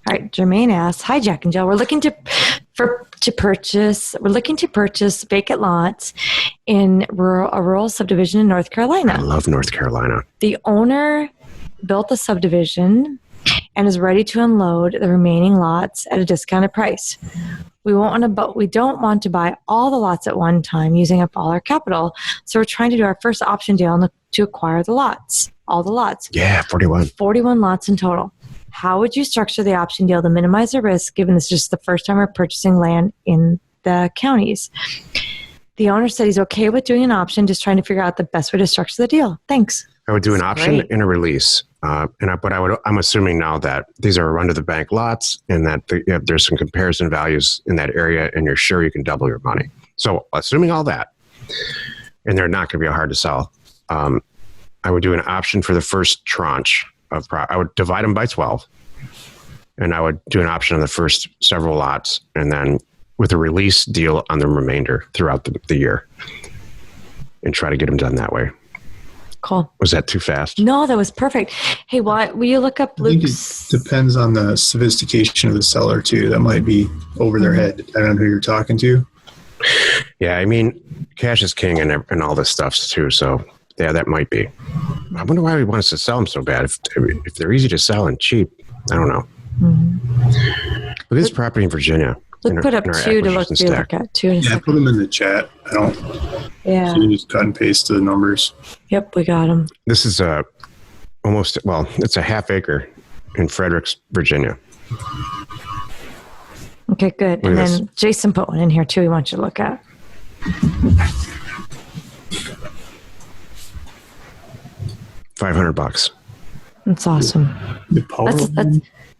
right, Jermaine asks, hi, Jack and Jill. We're looking to purchase vacant lots in a rural subdivision in North Carolina. I love North Carolina. The owner built the subdivision and is ready to unload the remaining lots at a discounted price. We don't want to buy all the lots at one time, using up all our capital. So we're trying to do our first option deal to acquire all the lots. Yeah, 41. 41 lots in total. How would you structure the option deal to minimize the risk, given this is just the first time we're purchasing land in the counties? The owner said he's okay with doing an option, just trying to figure out the best way to structure the deal. Thanks. I would do an option and a release. I'm assuming now that these are run to the bank lots and that there's some comparison values in that area and you're sure you can double your money. So assuming all that, and they're not going to be hard to sell, I would do an option for the first tranche. I would divide them by 12, and I would do an option on the first several lots, and then with a release deal on the remainder throughout the year, and try to get them done that way. Cool. Was that too fast? No, that was perfect. Hey, will you look up Luke's? I think it depends on the sophistication of the seller too. That might be over their head, depending on who you're talking to. Yeah, I mean, cash is king and all this stuff too. So yeah, that might be. I wonder why he wants to sell them so bad. If they're easy to sell and cheap, I don't know. Mm-hmm. But this property in Virginia. Put up 2 to look at. 2 in a second. Put them in the chat. Yeah. So you just cut and paste the numbers. Yep, we got them. This is it's a half acre in Fredericks, Virginia. Okay, good. And then Jason put one in here too he wants you to look at. $500. That's awesome. The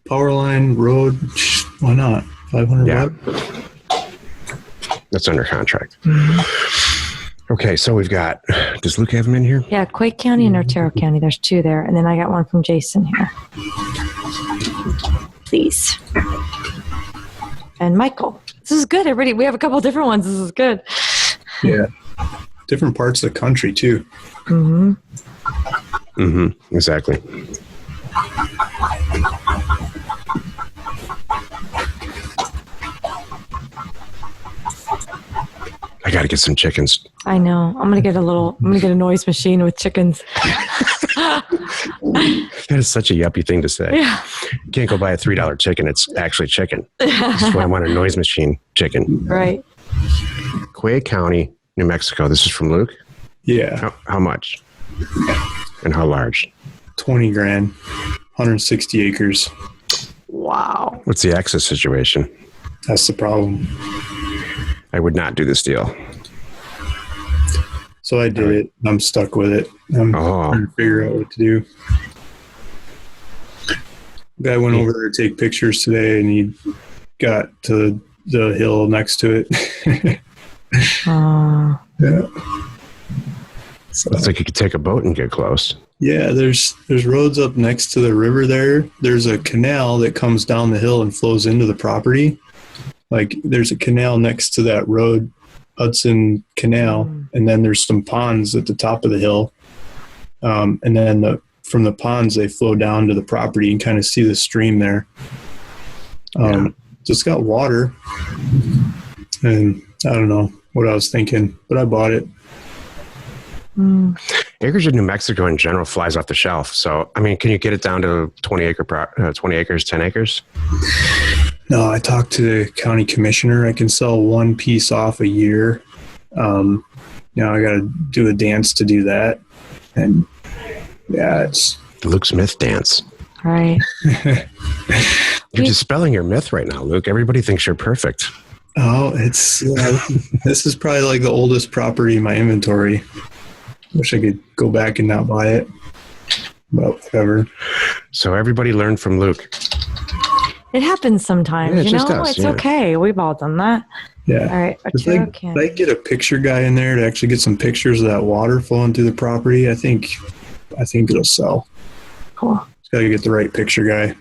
power line road. Why not? 500 Yeah. bucks. That's under contract. Okay, so we've got, does Luke have them in here? Yeah, Quake County and Otero County. There's 2 there. And then I got one from Jason here. Please. And Michael. This is good, everybody. We have a couple different ones. This is good. Yeah. Different parts of the country, too. Exactly. I got to get some chickens. I know. I'm going to get a noise machine with chickens. That is such a yuppie thing to say. Yeah. You can't go buy a $3 chicken. It's actually chicken. That's why I want a noise machine chicken. Right. Quay County, New Mexico. This is from Luke? Yeah. How much? And how large? 20 grand. 160 acres. Wow. What's the access situation? That's the problem. I would not do this deal. So I did it. I'm stuck with it. I'm trying to figure out what to do. Guy went over there to take pictures today, and he got to the hill next to it. Yeah. So, it's like you could take a boat and get close. Yeah, there's roads up next to the river there. There's a canal that comes down the hill and flows into the property. Like, there's a canal next to that road, Hudson Canal, and then there's some ponds at the top of the hill. And then from the ponds, they flow down to the property and kind of see the stream there. So it's got water. And I don't know what I was thinking, but I bought it. Acreage in New Mexico in general flies off the shelf. So, I mean, can you get it down to 20 acres, 10 acres? No, I talked to the county commissioner. I can sell one piece off a year. Now I got to do a dance to do that. And yeah, it's the Luke Smith dance. Right. You're dispelling your myth right now, Luke. Everybody thinks you're perfect. Oh, this is probably like the oldest property in my inventory. Wish I could go back and not buy it, but whatever. So everybody learned from Luke. It happens sometimes, Yeah, it just does, it's okay. We've all done that. Yeah. All right. If I get a picture guy in there to actually get some pictures of that water flowing through the property, I think it'll sell. Cool. Just got to get the right picture guy.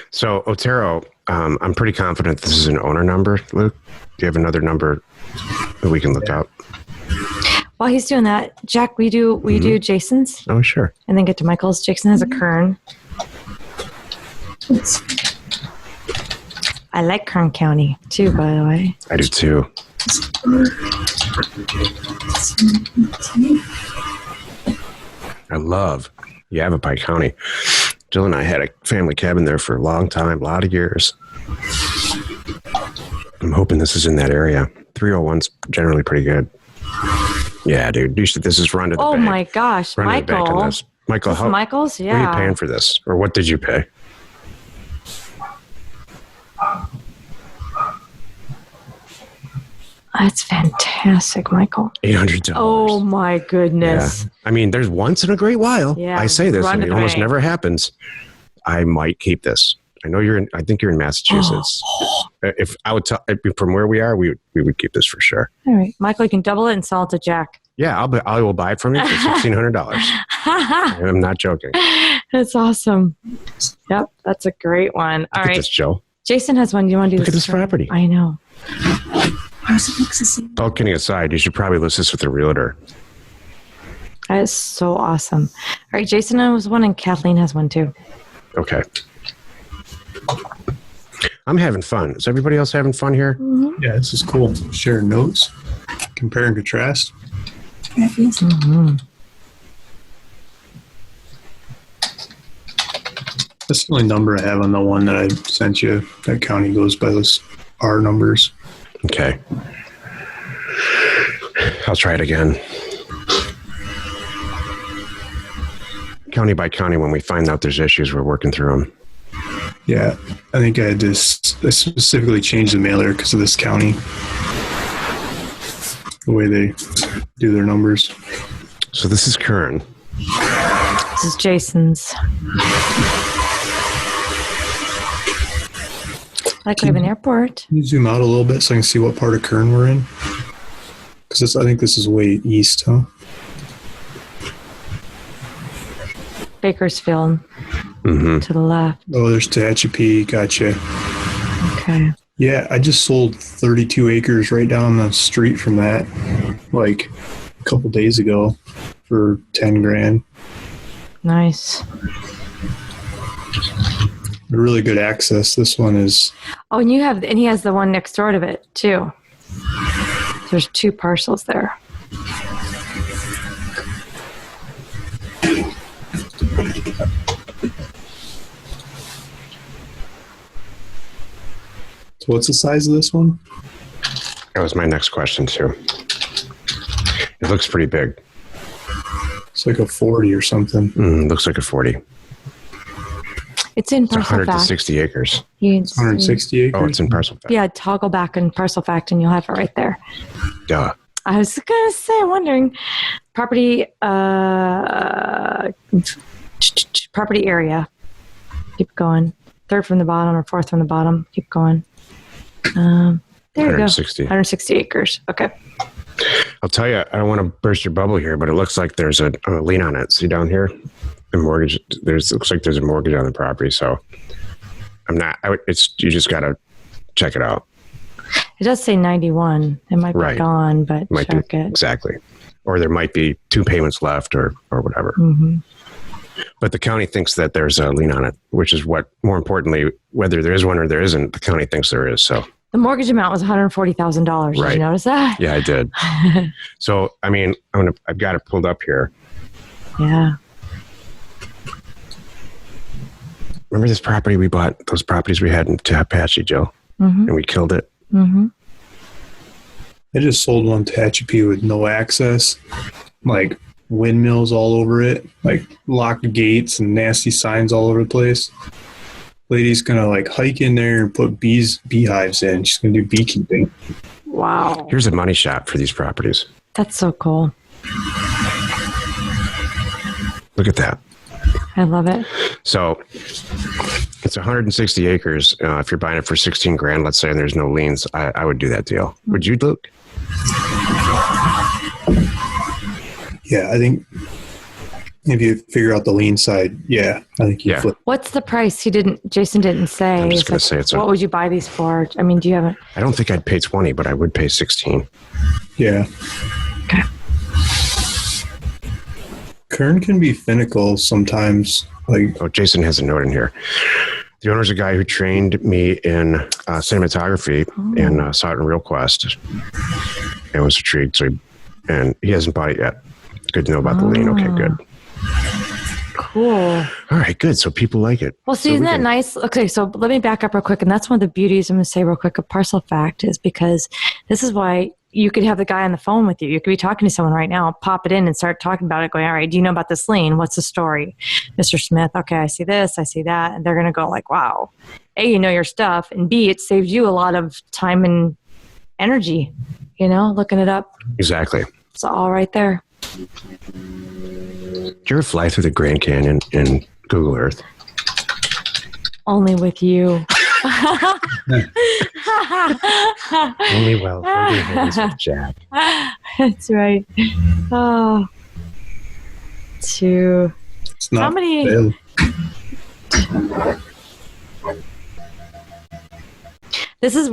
So Otero, I'm pretty confident this is an owner number, Luke. Do you have another number that we can look up? While he's doing that, Jack, we do Jason's. Oh, sure. And then get to Michael's. Jason has a Kern. I like Kern County too, by the way. I do too. I love Yavapai County. Jill and I had a family cabin there for a long time, a lot of years. I'm hoping this is in that area. 301's generally pretty good. Yeah, dude. This is run to the bank. Oh my gosh, run Michael. to the bank on this. Michael, Michael's? Yeah. What are you paying for this? Or what did you pay? That's fantastic, Michael. $800. Oh my goodness. Yeah. I mean, there's once in a great while. Yeah, I say this, and it almost bank. never happens. I might keep this. I know I think you're in Massachusetts. If I would tell, from where we are, we would keep this for sure. All right, Michael, you can double it and sell it to Jack. Yeah, I will buy it from you for $1,600. I'm not joking. That's awesome. Yep, that's a great one. All Look right, at this, Joe. Jason has one. Do you want to do Look at this property. I know. All kidding aside, you should probably list this with a realtor. That is so awesome. All right, Jason has one and Kathleen has one too. Okay. I'm having fun. Is everybody else having fun here? Mm-hmm. Yeah, this is cool. Share notes, compare and contrast. Mm-hmm. That's the only number I have on the one that I sent you. That county goes by those R numbers. Okay. I'll try it again. County by county, when we find out there's issues, we're working through them. Yeah, I think I specifically changed the mailer because of this county. the way they do their numbers. So this is Kern. This is Jason's. Like we have an airport. Can you zoom out a little bit so I can see what part of Kern we're in? Because I think this is way east, huh? Bakersfield to the left. Oh, there's Tehachapi. Gotcha. Okay. Yeah, I just sold 32 acres right down the street from that, like a couple days ago for 10 grand. Nice. Really good access. This one is. Oh, and he has the one next door to it too. There's 2 parcels there. So what's the size of this one? That was my next question too. It looks pretty big. It's like a 40 or something. Looks like a 40. It's in It's parcel fact. 160 acres. 160 acres. Oh, it's in parcel fact. Yeah, toggle back in parcel fact and you'll have it right there. Duh. I was going to say, I'm wondering, property area. Keep going. 3rd from the bottom or 4th from the bottom. Keep going. There you go. 160 acres. Okay. I'll tell you, I don't want to burst your bubble here, but it looks like there's a lien on it. See down here? The mortgage. Looks like there's a mortgage on the property. So you just got to check it out. It does say 91. It might be gone, but check it. Exactly. Or there might be 2 payments left or whatever. But the county thinks that there's a lien on it, which is what, more importantly, whether there is one or there isn't, the county thinks there is. So the mortgage amount was $140,000. Did you notice that? Yeah, I did. So, I mean, I've got it pulled up here. Yeah. Remember this property we bought, those properties we had in Tehachapi, Joe? And we killed it? I just sold one Tehachapi with no access, like windmills all over it, like locked gates and nasty signs all over the place. Lady's gonna like hike in there and put beehives in. She's gonna do beekeeping. Wow. Here's a money shot for these properties. That's so cool. Look at that. I love it. So it's 160 acres. If you're buying it for 16 grand, let's say, and there's no liens, I would do that deal. Would you, Luke? Yeah, I think if you figure out the lien side, I think you flip. What's the price? Jason didn't say. I'm just going to say what would you buy these for? I mean, do you have a... I don't think I'd pay 20, but I would pay 16. Yeah. Okay. Kern can be finical sometimes. Jason has a note in here. The owner's a guy who trained me in cinematography and saw it in RealQuest and was intrigued. And he hasn't bought it yet. Good to know about the lien. Okay, good. Cool. All right, good. So people like it. Well, see, isn't that nice? Okay, so let me back up real quick. And that's one of the beauties I'm going to say real quick of parcel fact is because this is why you could have the guy on the phone with you. You could be talking to someone right now, pop it in and start talking about it, going, all right, do you know about this lien? What's the story? Mr. Smith, okay, I see this, I see that. And they're going to go like, wow. A, you know your stuff. And B, it saves you a lot of time and energy, looking it up. Exactly. It's all right there. Did you ever fly through the Grand Canyon in Google Earth? Only with you. Only well, holding hands with Jack. That's right. Oh, It's not how many? fail. This is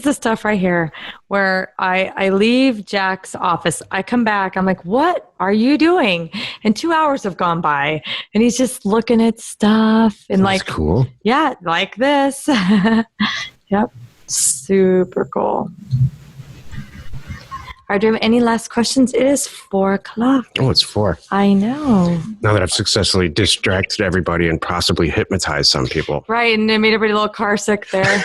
the stuff right here where I leave Jack's office. I come back. I'm like, what are you doing? And 2 hours have gone by and he's just looking at stuff and That's cool. Yeah, like this. Yep. Super cool. All right, do you have any last questions? It is 4:00. Oh, it's 4. I know. Now that I've successfully distracted everybody and possibly hypnotized some people. Right, and it made everybody a little car sick there.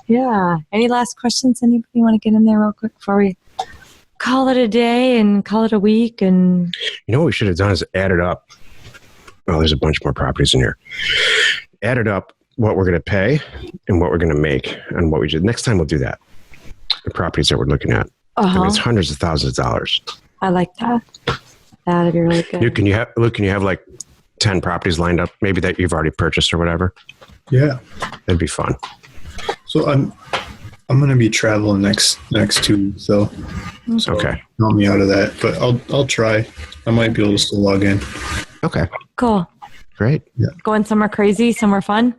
Yeah. Any last questions? Anybody want to get in there real quick before we call it a day and call it a week? And what we should have done is added up. Oh, there's a bunch more properties in here. Added up what we're going to pay and what we're going to make and what we did. Next time we'll do that. properties that we're looking at. I mean, it's hundreds of thousands of dollars. I like that. That'd be really good. Luke, can you have like 10 properties lined up, maybe that you've already purchased or whatever? Yeah. That'd be fun. So I'm going to be traveling next 2 weeks, so okay. Help me out of that, but I'll try. I might be able to still log in. Okay. Cool. Great. Yeah. Going somewhere crazy, somewhere fun?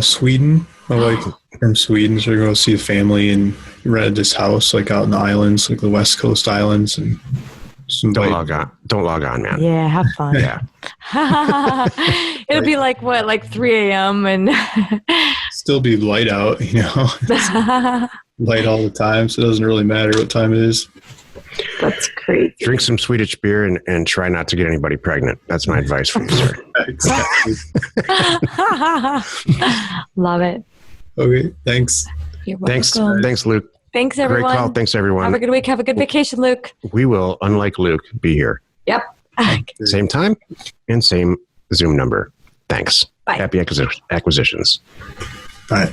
Sweden. My wife from Sweden, so we're going to see the family and rented this house like out in the islands, like the West Coast islands, and don't log on, man. Yeah, have fun. Yeah. It'll be like what, like 3 a.m. and still be light out, light all the time, so it doesn't really matter what time it is. That's crazy. Drink some Swedish beer and try not to get anybody pregnant. That's my advice from you, sir. Exactly. Love it. Okay, thanks. You're welcome. Thanks, Luke. Thanks, everyone. Great call. Thanks, everyone. Have a good week. Have a good vacation, Luke. We will, unlike Luke, be here. Yep. Same time and same Zoom number. Thanks. Bye. Happy acquisitions. Bye.